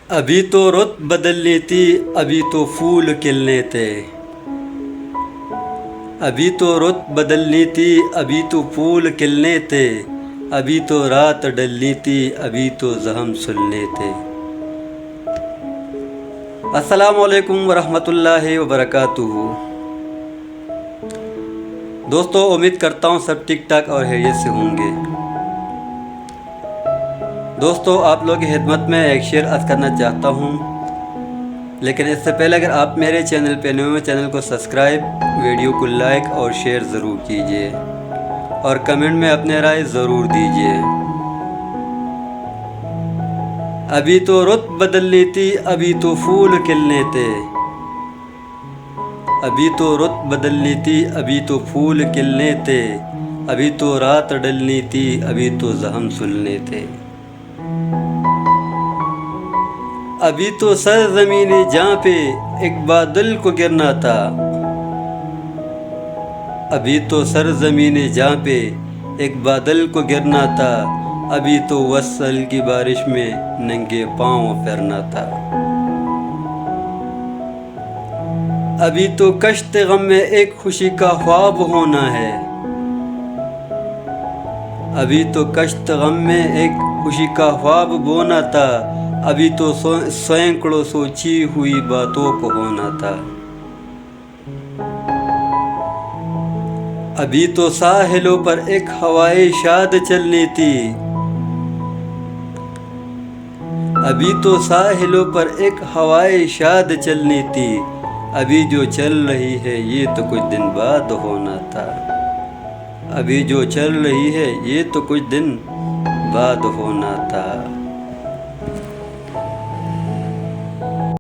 ابھی تو رت بدلنی تھی، ابھی تو پھول کھلنے تھے۔ ابھی تو رت بدلنی تھی، ابھی تو پھول کھلنے تھے۔ ابھی تو رات ڈلنی تھی، ابھی تو زخم سلنے تھے۔ السلام علیکم ورحمۃ اللہ وبرکاتہ۔ دوستو، امید کرتا ہوں سب ٹھیک ٹھاک اور خیریت سے ہوں گے۔ دوستو، آپ لوگوں کی خدمت میں ایک شعر عرض کرنا چاہتا ہوں، لیکن اس سے پہلے اگر آپ میرے چینل پہ نئے ہیں، چینل کو سبسکرائب، ویڈیو کو لائک اور شیئر ضرور کیجیے اور کمنٹ میں اپنے رائے ضرور دیجیے۔ ابھی تو رت بدلنی تھی، ابھی تو پھول کھلنے تھے۔ ابھی تو رت بدلنی تھی، ابھی تو پھول کھلنے تھے۔ ابھی تو رات ڈلنی تھی، ابھی تو زخم سلنے تھے۔ ابھی تو سرزمین جہاں پہ ایک بادل کو گرنا تھا۔ ابھی تو سرزمین جہاں پہ ایک بادل کو گرنا تھا۔ ابھی تو وصل کی بارش میں ننگے پاؤں پھرنا تھا۔ ابھی تو کشت غم میں ایک خوشی کا خواب ہونا ہے۔ ابھی تو کشت غم میں ایک خوشی کا خواب بونا تھا۔ ابھی تو سینکڑوں سوچی ہوئی باتوں کو ہونا تھا۔ ابھی تو ساحلوں پر ایک ہوائے شاد چلنی تھی۔ ابھی تو ساحلوں پر ایک ہوائے شاد چلنی تھی۔ ابھی جو چل رہی ہے یہ تو کچھ دن بعد ہونا تھا۔ ابھی جو چل رہی ہے یہ تو کچھ دن بعد ہونا تھا۔